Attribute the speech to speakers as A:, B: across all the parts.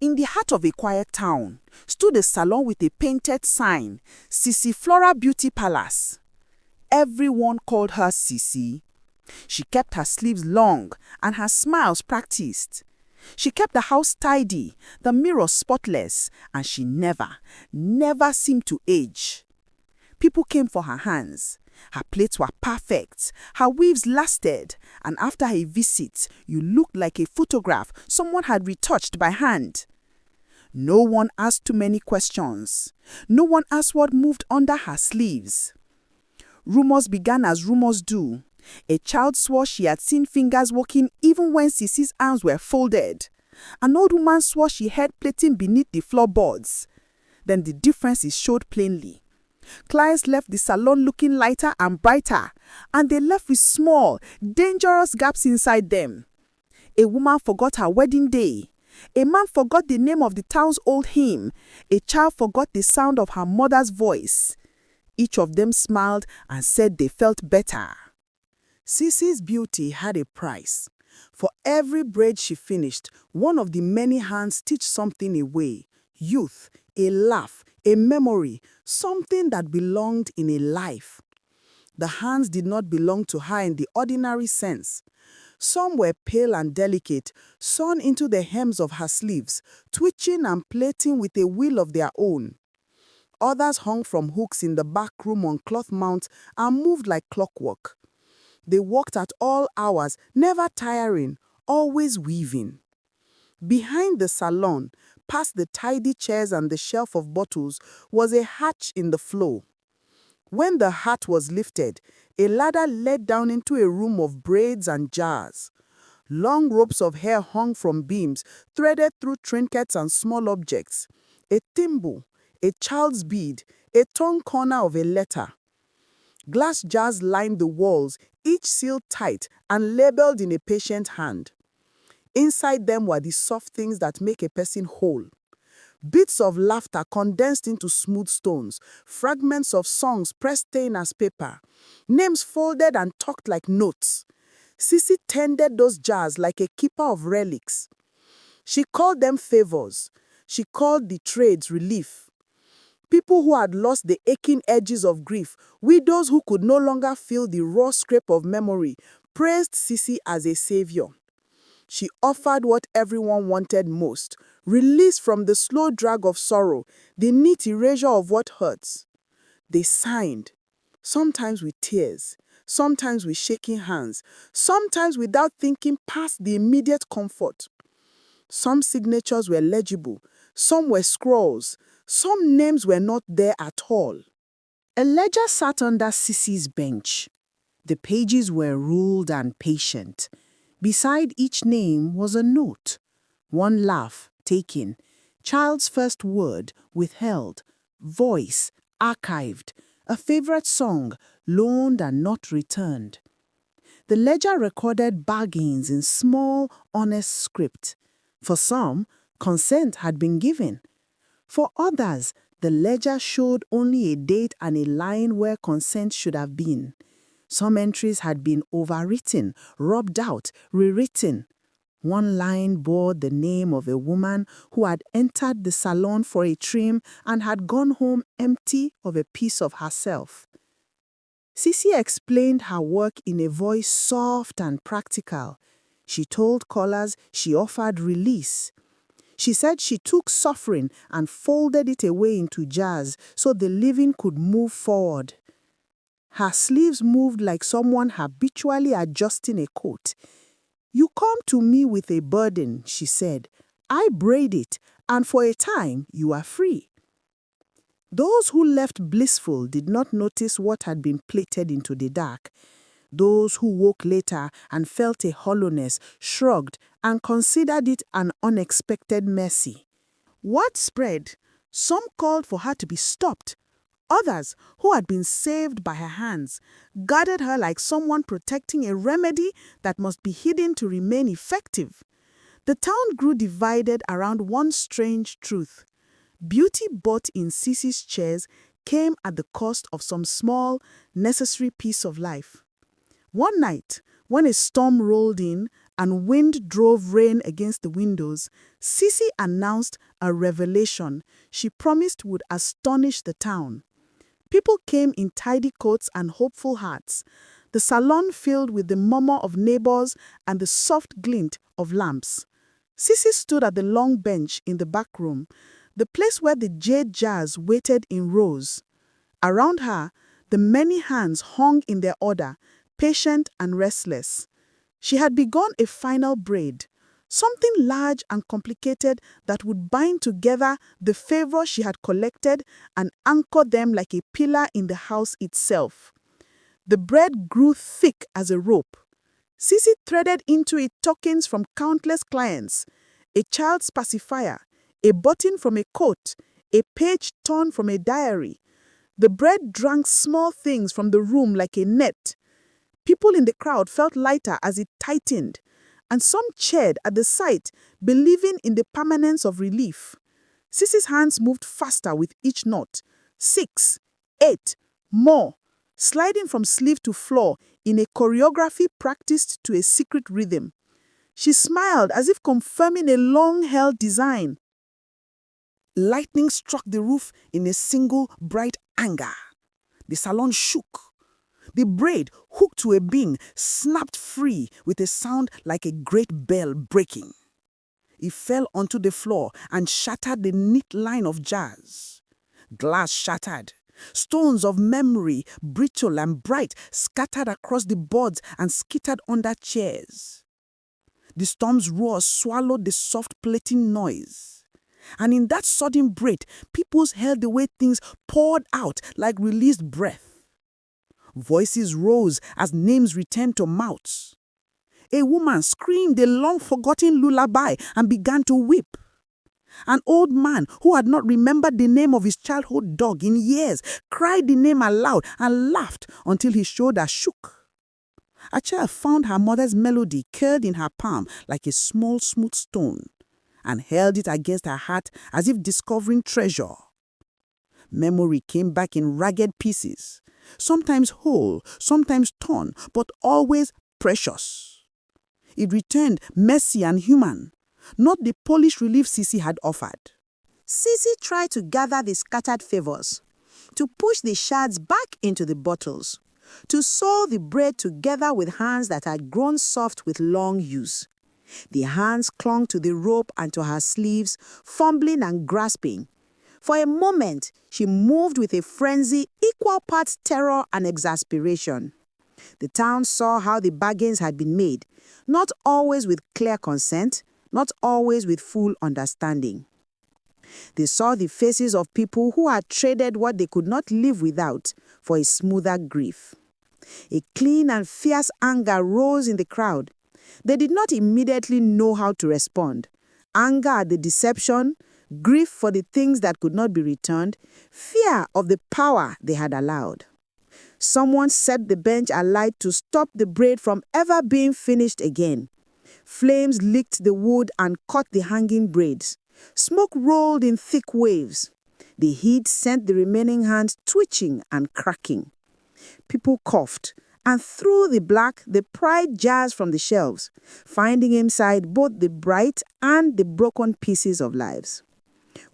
A: In the heart of a quiet town stood a salon with a painted sign, Sisi Flora Beauty Palace. Everyone called her Sisi. She kept her sleeves long and her smiles practiced. She kept the house tidy, the mirrors spotless, and she never seemed to age. People came for her hands. Her plaits were perfect, her weaves lasted, and after a visit, you looked like a photograph someone had retouched by hand. No one asked too many questions. No one asked what moved under her sleeves. Rumors began as rumors do. A child swore she had seen fingers walking even when Sisi's arms were folded. An old woman swore she heard plaiting beneath the floorboards. Then the differences showed plainly. Clients left the salon looking lighter and brighter, and they left with small, dangerous gaps inside them. A woman forgot her wedding day. A man forgot the name of the town's old hymn. A child forgot the sound of her mother's voice. Each of them smiled and said they felt better. Sisi's beauty had a price. For every braid she finished, one of the many hands stitched something away. Youth, a laugh, a memory, something that belonged in a life. The hands did not belong to her in the ordinary sense. Some were pale and delicate, sewn into the hems of her sleeves, twitching and plaiting with a will of their own. Others hung from hooks in the back room on cloth mounts and moved like clockwork. They worked at all hours, never tiring, always weaving. Behind the salon, past the tidy chairs and the shelf of bottles, was a hatch in the floor. When the hatch was lifted, a ladder led down into a room of braids and jars. Long ropes of hair hung from beams, threaded through trinkets and small objects. A thimble, a child's bead, a torn corner of a letter. Glass jars lined the walls, each sealed tight and labeled in a patient hand. Inside them were the soft things that make a person whole. Bits of laughter condensed into smooth stones, fragments of songs pressed thin as paper, names folded and tucked like notes. Sisi tended those jars like a keeper of relics. She called them favors. She called the trades relief. People who had lost the aching edges of grief, widows who could no longer feel the raw scrape of memory, praised Sisi as a savior. She offered what everyone wanted most, release from the slow drag of sorrow, the neat erasure of what hurts. They signed, sometimes with tears, sometimes with shaking hands, sometimes without thinking past the immediate comfort. Some signatures were legible, some were scrawls, some names were not there at all. A ledger sat under Sisi's bench. The pages were ruled and patient. Beside each name was a note. One laugh taken, child's first word withheld, voice archived, a favorite song loaned and not returned. The ledger recorded bargains in small, honest script. For some, consent had been given. For others, the ledger showed only a date and a line where consent should have been. Some entries had been overwritten, rubbed out, rewritten. One line bore the name of a woman who had entered the salon for a trim and had gone home empty of a piece of herself. Sisi explained her work in a voice soft and practical. She told callers she offered release. She said she took suffering and folded it away into jars so the living could move forward. Her sleeves moved like someone habitually adjusting a coat. "You come to me with a burden," she said. "I braid it, and for a time you are free." Those who left blissful did not notice what had been plaited into the dark. Those who woke later and felt a hollowness shrugged and considered it an unexpected mercy. Word spread. Some called for her to be stopped. Others, who had been saved by her hands, guarded her like someone protecting a remedy that must be hidden to remain effective. The town grew divided around one strange truth. Beauty bought in Sisi's chairs came at the cost of some small, necessary piece of life. One night, when a storm rolled in and wind drove rain against the windows, Sissy announced a revelation she promised would astonish the town. People came in tidy coats and hopeful hearts, the salon filled with the murmur of neighbors and the soft glint of lamps. Sissy stood at the long bench in the back room, the place where the jade jars waited in rows. Around her, the many hands hung in their order, patient and restless. She had begun a final braid, something large and complicated that would bind together the favor she had collected and anchor them like a pillar in the house itself. The braid grew thick as a rope. Sissy threaded into it tokens from countless clients, a child's pacifier, a button from a coat, a page torn from a diary. The braid drank small things from the room like a net. People in the crowd felt lighter as it tightened, and some cheered at the sight, believing in the permanence of relief. Sissy's hands moved faster with each knot. 6, 8, more, sliding from sleeve to floor in a choreography practiced to a secret rhythm. She smiled as if confirming a long-held design. Lightning struck the roof in a single bright anger. The salon shook. The braid, hooked to a beam, snapped free with a sound like a great bell breaking. It fell onto the floor and shattered the neat line of jars. Glass shattered. Stones of memory, brittle and bright, scattered across the boards and skittered under chairs. The storm's roar swallowed the soft plating noise. And in that sudden breath, people held the way things poured out like released breath. Voices rose as names returned to mouths. A woman screamed a long-forgotten lullaby and began to weep. An old man who had not remembered the name of his childhood dog in years cried the name aloud and laughed until his shoulder shook. A child found her mother's melody curled in her palm like a small smooth stone and held it against her heart as if discovering treasure. Memory came back in ragged pieces, sometimes whole, sometimes torn, but always precious. It returned messy and human, not the polished relief Sissy had offered. Sissy tried to gather the scattered favors, to push the shards back into the bottles, to sew the braid together with hands that had grown soft with long use. The hands clung to the rope and to her sleeves, fumbling and grasping. For a moment, she moved with a frenzy equal parts terror and exasperation. The town saw how the bargains had been made, not always with clear consent, not always with full understanding. They saw the faces of people who had traded what they could not live without for a smoother grief. A clean and fierce anger rose in the crowd. They did not immediately know how to respond. Anger at the deception, grief for the things that could not be returned, fear of the power they had allowed. Someone set the bench alight to stop the braid from ever being finished again. Flames licked the wood and caught the hanging braids. Smoke rolled in thick waves. The heat sent the remaining hands twitching and cracking. People coughed and threw the black, the pried jars from the shelves, finding inside both the bright and the broken pieces of lives.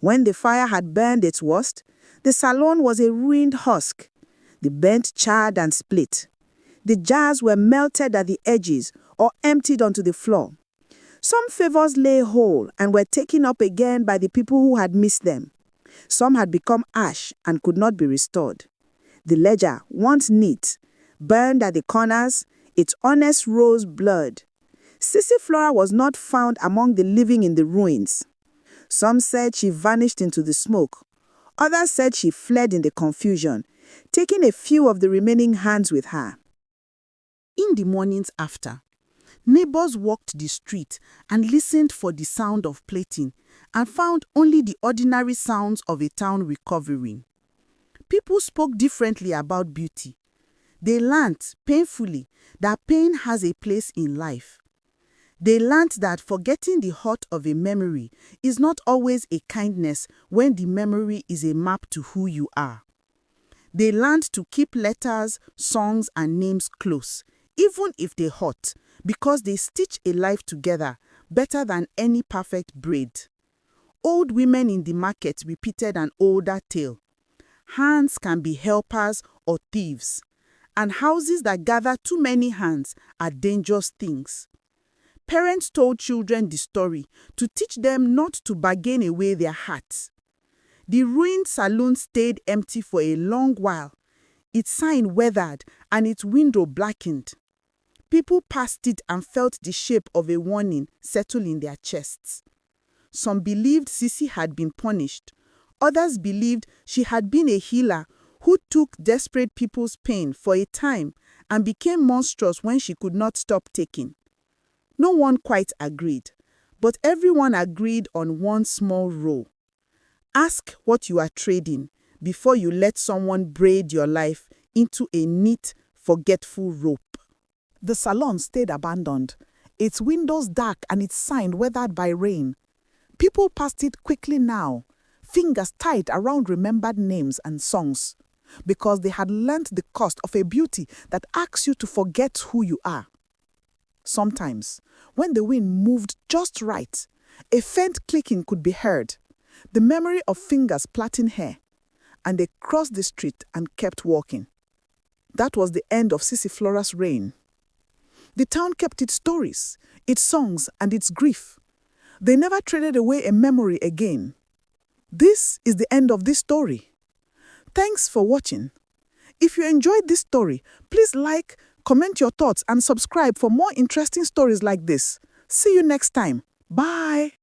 A: When the fire had burned its worst, the salon was a ruined husk. The bent charred and split. The jars were melted at the edges or emptied onto the floor. Some favors lay whole and were taken up again by the people who had missed them. Some had become ash and could not be restored. The ledger, once neat, burned at the corners, its honest rose blurred. Sissy Flora was not found among the living in the ruins. Some said she vanished into the smoke. Others said she fled in the confusion, taking a few of the remaining hands with her. In the mornings after, neighbors walked the street and listened for the sound of plaiting and found only the ordinary sounds of a town recovering. People spoke differently about beauty. They learnt, painfully, that pain has a place in life. They learnt that forgetting the hurt of a memory is not always a kindness when the memory is a map to who you are. They learned to keep letters, songs, and names close, even if they hurt, because they stitch a life together better than any perfect braid. Old women in the market repeated an older tale. Hands can be helpers or thieves, and houses that gather too many hands are dangerous things. Parents told children the story to teach them not to bargain away their hearts. The ruined saloon stayed empty for a long while. Its sign weathered and its window blackened. People passed it and felt the shape of a warning settle in their chests. Some believed Sisi had been punished. Others believed she had been a healer who took desperate people's pain for a time and became monstrous when she could not stop taking. No one quite agreed, but everyone agreed on one small rule. Ask what you are trading before you let someone braid your life into a neat, forgetful rope.
B: The salon stayed abandoned, its windows dark and its sign weathered by rain. People passed it quickly now, fingers tight around remembered names and songs, because they had learnt the cost of a beauty that asks you to forget who you are. Sometimes, when the wind moved just right, a faint clicking could be heard, the memory of fingers plaiting hair, and they crossed the street and kept walking. That was the end of Sisi Flora's reign. The town kept its stories, its songs, and its grief. They never traded away a memory again. This is the end of this story. Thanks for watching. If you enjoyed this story, please like, comment your thoughts, and subscribe for more interesting stories like this. See you next time. Bye.